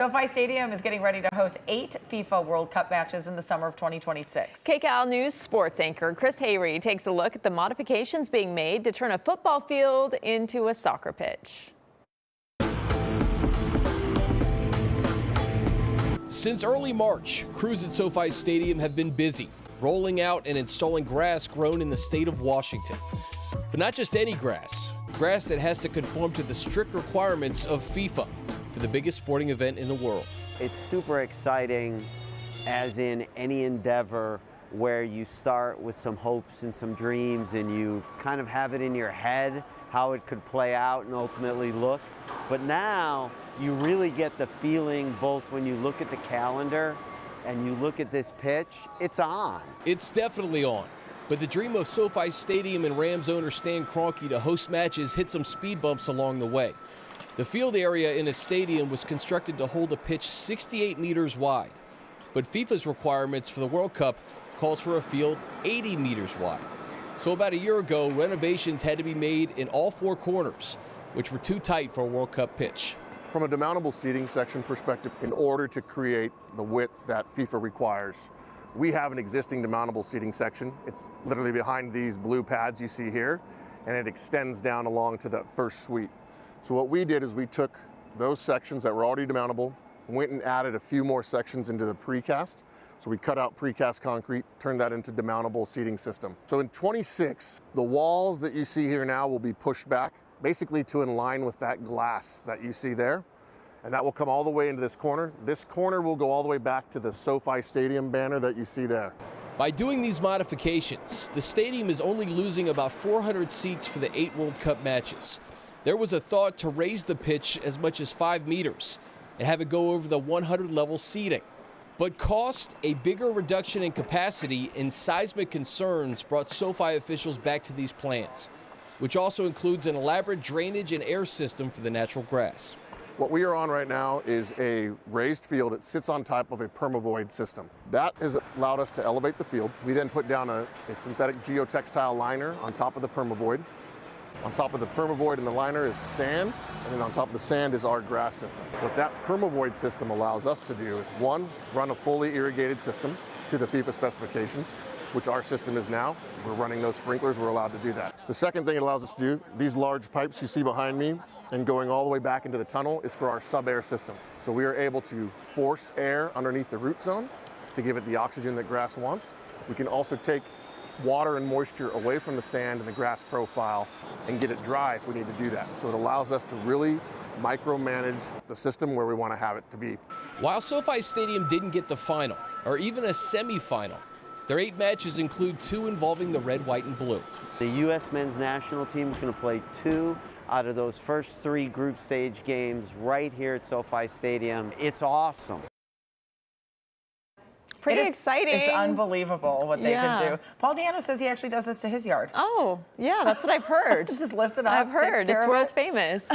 SoFi Stadium is getting ready to host 8 FIFA World Cup matches in the summer of 2026. KCAL News sports anchor Chris Hayrie takes a look at the modifications being made to turn a football field into a soccer pitch. Since early March, crews at SoFi Stadium have been busy, rolling out and installing grass grown in the state of Washington. But not just any grass that has to conform to the strict requirements of FIFA for the biggest sporting event in the world. It's super exciting, as in any endeavor where you start with some hopes and some dreams and you kind of have it in your head how it could play out and ultimately look. But now you really get the feeling, both when you look at the calendar and you look at this pitch, it's on. It's definitely on. But the dream of SoFi Stadium and Rams owner Stan Kroenke to host matches hit some speed bumps along the way. The field area in the stadium was constructed to hold a pitch 68 meters wide. But FIFA's requirements for the World Cup calls for a field 80 meters wide. So about a year ago, renovations had to be made in all 4 corners, which were too tight for a World Cup pitch. From a demountable seating section perspective, in order to create the width that FIFA requires, we have an existing demountable seating section. It's literally behind these blue pads you see here, and it extends down along to the first suite. So what we did is we took those sections that were already demountable, went and added a few more sections into the precast. So we cut out precast concrete, turned that into demountable seating system. So in 26, the walls that you see here now will be pushed back, basically to in line with that glass that you see there. And that will come all the way into this corner. This corner will go all the way back to the SoFi Stadium banner that you see there. By doing these modifications, the stadium is only losing about 400 seats for the 8 World Cup matches. There was a thought to raise the pitch as much as 5 meters and have it go over the 100 level seating. But cost, a bigger reduction in capacity, and seismic concerns brought SoFi officials back to these plans, which also includes an elaborate drainage and air system for the natural grass. What we are on right now is a raised field. It sits on top of a permavoid system. That has allowed us to elevate the field. We then put down a synthetic geotextile liner on top of the permavoid. On top of the permavoid and the liner is sand, and then on top of the sand is our grass system. What that permavoid system allows us to do is, one, run a fully irrigated system to the FIFA specifications, which our system is now. We're running those sprinklers, we're allowed to do that. The second thing it allows us to do, these large pipes you see behind me and going all the way back into the tunnel, is for our sub-air system. So we are able to force air underneath the root zone to give it the oxygen that grass wants. We can also take water and moisture away from the sand and the grass profile and get it dry if we need to do that. So it allows us to really micromanage the system where we want to have it to be. While SoFi Stadium didn't get the final, or even a semi-final, their 8 matches include 2 involving the red, white, and blue. The U.S. men's national team is going to play 2 out of those first 3 group stage games right here at SoFi Stadium. It's awesome. Pretty exciting. It's unbelievable what they can do. Paul Diano says he actually does this to his yard. Oh, yeah, that's what I've heard. Just lifts it up. I've heard. It's world famous.